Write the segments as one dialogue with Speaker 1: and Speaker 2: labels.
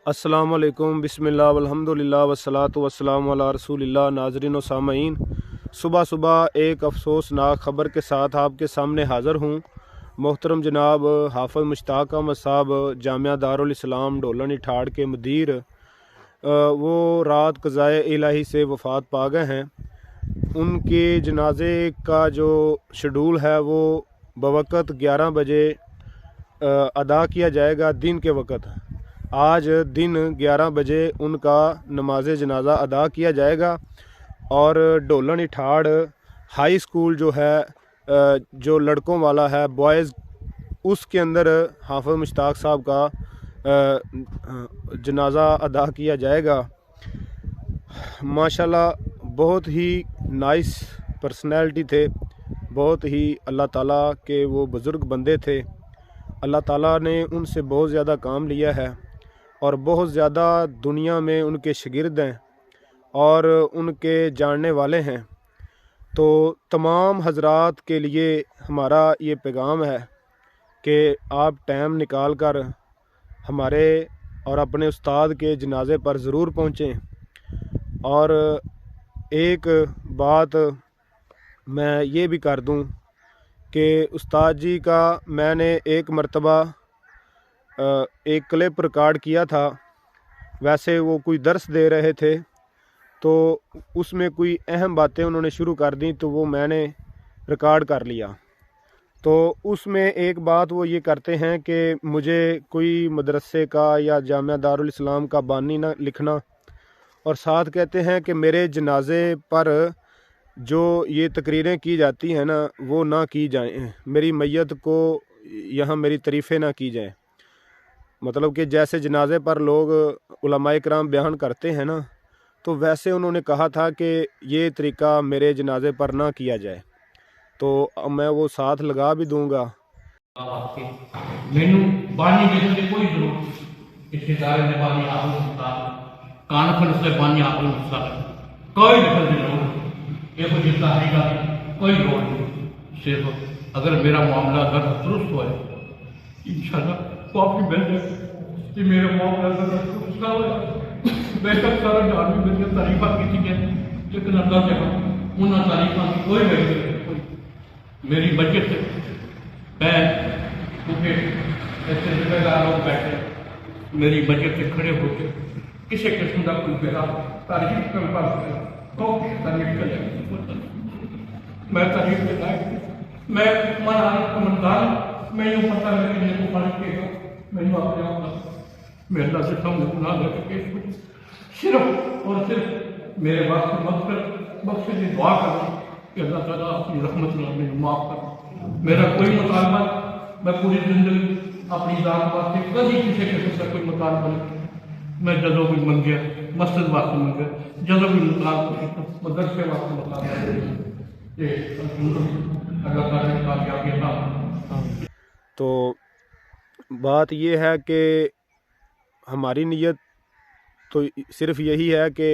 Speaker 1: السلام علیکم، بسم اللہ والحمدللہ والصلاۃ والسلام علی رسول اللہ۔ ناظرین و سامعین، صبح ایک افسوسناک خبر کے ساتھ آپ کے سامنے حاضر ہوں۔ محترم جناب حافظ مشتاق احمد صاحب جامعہ دارالاسلام ڈولن اٹھاڑ کے مدیر وہ رات قضائے الہی سے وفات پا گئے ہیں۔ ان کے جنازے کا جو شیڈول ہے وہ بوقت 11 بجے ادا کیا جائے گا دن کے وقت۔ آج دن 11 بجے ان کا نماز جنازہ ادا کیا جائے گا، اور ڈولن اٹھاڑ ہائی اسکول جو ہے جو لڑکوں والا ہے بوائز، اس کے اندر حافظ مشتاق صاحب کا جنازہ ادا کیا جائے گا۔ ماشاءاللہ بہت ہی نائس پرسنالٹی تھے، بہت ہی اللہ تعالیٰ کے وہ بزرگ بندے تھے۔ اللہ تعالیٰ نے ان سے بہت زیادہ کام لیا ہے، اور بہت زیادہ دنیا میں ان کے شاگرد ہیں اور ان کے جاننے والے ہیں۔ تو تمام حضرات کے لیے ہمارا یہ پیغام ہے کہ آپ ٹائم نکال کر ہمارے اور اپنے استاد کے جنازے پر ضرور پہنچیں۔ اور ایک بات میں یہ بھی کر دوں کہ استاد جی کا میں نے ایک مرتبہ ایک کلپ ریکارڈ کیا تھا، ویسے وہ کوئی درس دے رہے تھے تو اس میں کوئی اہم باتیں انہوں نے شروع کر دیں، تو وہ میں نے ریکارڈ کر لیا۔ تو اس میں ایک بات وہ یہ کرتے ہیں کہ مجھے کوئی مدرسے کا یا جامعہ دارالاسلام کا بانی نہ لکھنا، اور ساتھ کہتے ہیں کہ میرے جنازے پر جو یہ تقریریں کی جاتی ہیں نا وہ نہ کی جائیں، میری میت کو یہاں میری تعریفیں نہ کی جائیں۔ مطلب کہ جیسے جنازے پر لوگ علماء کرام بیان کرتے ہیں نا، تو ویسے انہوں نے کہا تھا کہ یہ طریقہ میرے جنازے پر نہ کیا جائے۔ تو میں وہ ساتھ لگا بھی دوں گا۔
Speaker 2: مینو بانی جسم کی کوئی ضرورت اس ادارے میں بانی حافظ مشتاق کانفرنس سے بانی حافظ مشتاق کوئی دخل کی ضرورت یہ کچھ تحریک کی کوئی لوڑ نہیں۔ صرف اگر میرا معاملہ اگر درست ہوئے انشاءاللہ کافی مل جائے کہ میرے معاملہ اگر درست نہ ہوئے بے شک سارا جان بھی میری تعریفہ کی تھی، لیکن اللہ جگہ ان تعریفہ کی کوئی ویلیو نہیں۔ میری بچت سے میں کیونکہ ایسے ذمہ دار لوگ بیٹھے میری بچت سے کھڑے ہو کے کسی قسم کا کوئی میرا تعریف کر پاتا تعریف کر میں تعریف کے لائق میں مندان میں یوں پتہ ہے کہ میرے کو فرق کے گا میں یوں اپنے آپ میں اللہ سے سامنے گناہ لے کے پیش کروں، صرف اور صرف میرے واسطے مقصد یہ دعا کروں کہ اللہ تعالیٰ اپنی رحمت سے مجھے معاف کر۔ میرا کوئی مطالبہ میں پوری زندگی اپنی ذات واسطے کبھی کسی قسم کا کوئی مطالبہ نہیں، میں جدوں بھی من گیا مسجد واسطے من گیا، جدوں بھی مطالبہ مدرسے واسطے مطالبہ یہ اللہ تعالیٰ نے کامیابی عطا فرمائے۔
Speaker 1: تو بات یہ ہے کہ ہماری نیت تو صرف یہی ہے کہ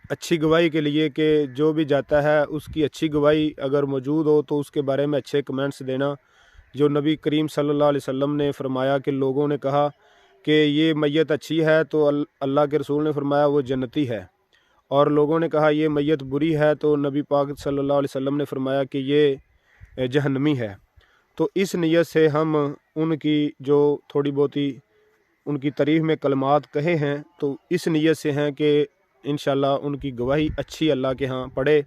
Speaker 1: اچھی گواہی کے لیے کہ جو بھی جاتا ہے اس کی اچھی گواہی اگر موجود ہو تو اس کے بارے میں اچھے کمنٹس دینا۔ جو نبی کریم صلی اللہ علیہ وسلم نے فرمایا کہ لوگوں نے کہا کہ یہ میت اچھی ہے تو اللہ کے رسول نے فرمایا وہ جنتی ہے، اور لوگوں نے کہا یہ میت بری ہے تو نبی پاک صلی اللہ علیہ وسلم نے فرمایا کہ یہ جہنمی ہے۔ تو اس نیت سے ہم ان کی جو تھوڑی بہتی ان کی تعریف میں کلمات کہے ہیں تو اس نیت سے ہیں کہ انشاءاللہ ان کی گواہی اچھی اللہ کے ہاں پڑے،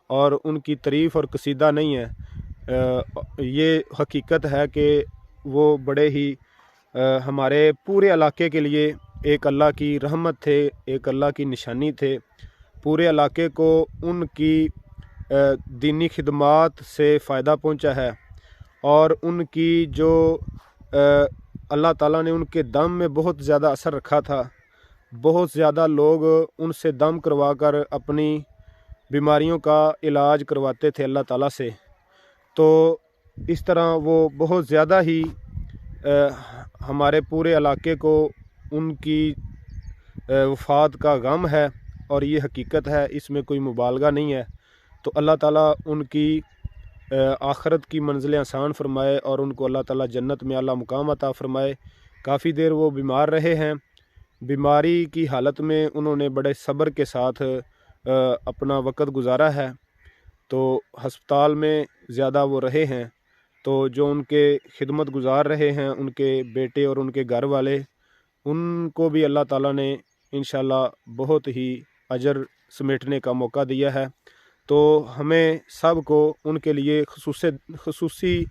Speaker 1: اور ان کی تعریف اور قصیدہ نہیں ہے، یہ حقیقت ہے کہ وہ بڑے ہی ہمارے پورے علاقے کے لیے ایک اللہ کی رحمت تھے، ایک اللہ کی نشانی تھے۔ پورے علاقے کو ان کی دینی خدمات سے فائدہ پہنچا ہے، اور ان کی جو اللہ تعالیٰ نے ان کے دم میں بہت زیادہ اثر رکھا تھا۔ بہت زیادہ لوگ ان سے دم کروا کر اپنی بیماریوں کا علاج کرواتے تھے اللہ تعالیٰ سے۔ تو اس طرح وہ بہت زیادہ ہی ہمارے پورے علاقے کو ان کی وفات کا غم ہے، اور یہ حقیقت ہے، اس میں کوئی مبالغہ نہیں ہے۔ تو اللہ تعالیٰ ان کی آخرت کی منزلیں آسان فرمائے، اور ان کو اللہ تعالیٰ جنت میں اعلیٰ مقام عطا فرمائے۔ کافی دیر وہ بیمار رہے ہیں. بیماری کی حالت میں انہوں نے بڑے صبر کے ساتھ اپنا وقت گزارا ہے. تو ہسپتال میں زیادہ وہ رہے ہیں. تو جو ان کے خدمت گزار رہے ہیں ان کے بیٹے اور ان کے گھر والے، ان کو بھی اللہ تعالیٰ نے انشاءاللہ بہت ہی اجر سمیٹنے کا موقع دیا ہے. تو ہمیں سب کو ان کے لیے خصوصی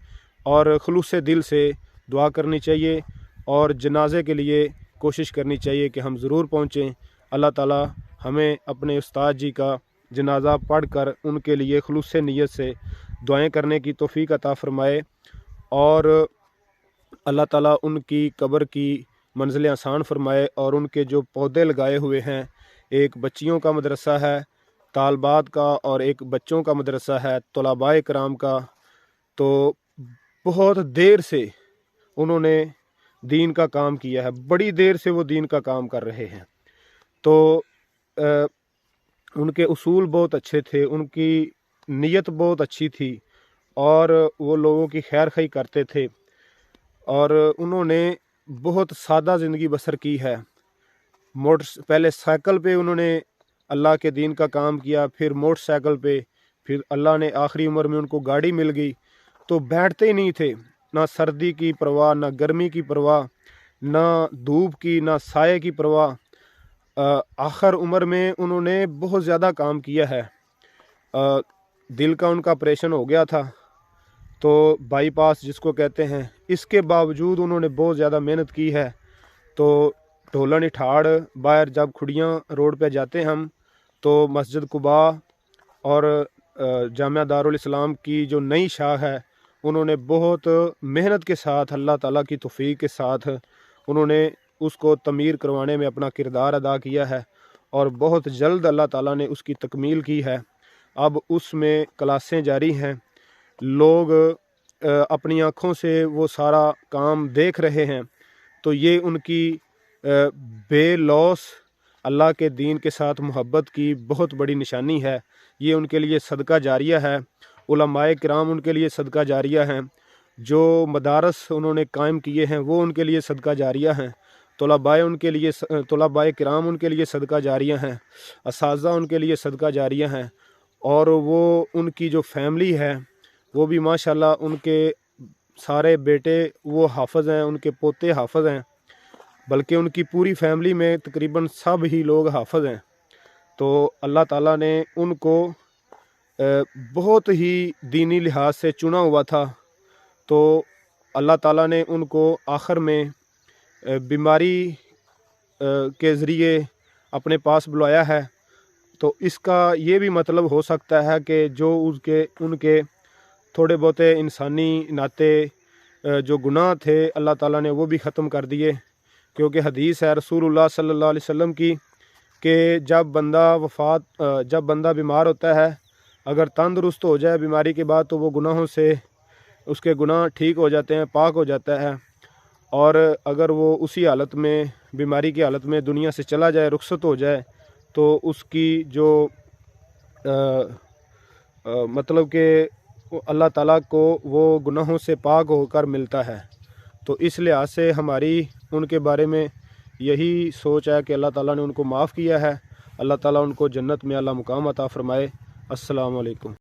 Speaker 1: اور خلوص دل سے دعا کرنی چاہیے، اور جنازے کے لیے کوشش کرنی چاہیے کہ ہم ضرور پہنچیں. اللہ تعالیٰ ہمیں اپنے استاد جی کا جنازہ پڑھ کر ان کے لیے خلوص نیت سے دعائیں کرنے کی توفیق عطا فرمائے، اور اللہ تعالیٰ ان کی قبر کی منزلیں آسان فرمائے. اور ان کے جو پودے لگائے ہوئے ہیں، ایک بچیوں کا مدرسہ ہے طالبات کا، اور ایک بچوں کا مدرسہ ہے طلباء کرام کا. تو بہت دیر سے انہوں نے دین کا کام کیا ہے، بڑی دیر سے وہ دین کا کام کر رہے ہیں. تو ان کے اصول بہت اچھے تھے، ان کی نیت بہت اچھی تھی، اور وہ لوگوں کی خیر خواہی کرتے تھے. اور انہوں نے بہت سادہ زندگی بسر کی ہے. پہلے سائیکل پہ انہوں نے اللہ کے دین کا کام کیا، پھر موٹر سائیکل پہ، پھر اللہ نے آخری عمر میں ان کو گاڑی مل گئی تو بیٹھتے ہی نہیں تھے. نہ سردی کی پرواہ، نہ گرمی کی پرواہ، نہ دھوپ کی، نہ سائے کی پرواہ. آخر عمر میں انہوں نے بہت زیادہ کام کیا ہے. دل کا ان کا آپریشن ہو گیا تھا، تو بائی پاس جس کو کہتے ہیں. اس کے باوجود انہوں نے بہت زیادہ محنت کی ہے. تو ڈھولن اٹھاڑ باہر جب کھڑیاں روڈ پہ جاتے ہم، تو مسجد قباء اور جامعہ دارالاسلام کی جو نئی شاخ ہے، انہوں نے بہت محنت کے ساتھ اللہ تعالیٰ کی توفیق کے ساتھ انہوں نے اس کو تعمیر کروانے میں اپنا کردار ادا کیا ہے، اور بہت جلد اللہ تعالیٰ نے اس کی تکمیل کی ہے. اب اس میں کلاسیں جاری ہیں، لوگ اپنی آنکھوں سے وہ سارا کام دیکھ رہے ہیں. تو یہ ان کی بے لوث اللہ کے دین کے ساتھ محبت کی بہت بڑی نشانی ہے. یہ ان کے لیے صدقہ جاریہ ہے. علماء کرام ان کے لیے صدقہ جاریہ ہیں. جو مدارس انہوں نے قائم کیے ہیں وہ ان کے لیے صدقہ جاریہ ہیں. طلباء کرام ان کے لیے صدقہ جاریہ ہیں. اساتذہ ان کے لیے صدقہ جاریہ ہیں. اور وہ ان کی جو فیملی ہے وہ بھی ماشاءاللہ ان کے سارے بیٹے وہ حافظ ہیں، ان کے پوتے حافظ ہیں، بلکہ ان کی پوری فیملی میں تقریباً سب ہی لوگ حافظ ہیں. تو اللہ تعالیٰ نے ان کو بہت ہی دینی لحاظ سے چنا ہوا تھا. تو اللہ تعالیٰ نے ان کو آخر میں بیماری کے ذریعے اپنے پاس بلایا ہے. تو اس کا یہ بھی مطلب ہو سکتا ہے کہ جو ان کے تھوڑے بہت انسانی ناطے جو گناہ تھے اللہ تعالیٰ نے وہ بھی ختم کر دیے. کیونکہ حدیث ہے رسول اللہ صلی اللہ علیہ وسلم کی کہ جب بندہ بیمار ہوتا ہے، اگر تندرست ہو جائے بیماری کے بعد، تو وہ گناہوں سے اس کے گناہ ٹھیک ہو جاتے ہیں، پاک ہو جاتا ہے. اور اگر وہ اسی حالت میں بیماری کی حالت میں دنیا سے چلا جائے، رخصت ہو جائے، تو اس کی جو مطلب کہ اللہ تعالیٰ کو وہ گناہوں سے پاک ہو کر ملتا ہے. تو اس لحاظ سے ہماری ان کے بارے میں یہی سوچ ہے کہ اللہ تعالیٰ نے ان کو معاف کیا ہے. اللہ تعالیٰ ان کو جنت میں اعلیٰ مقام عطا فرمائے. السلام علیکم.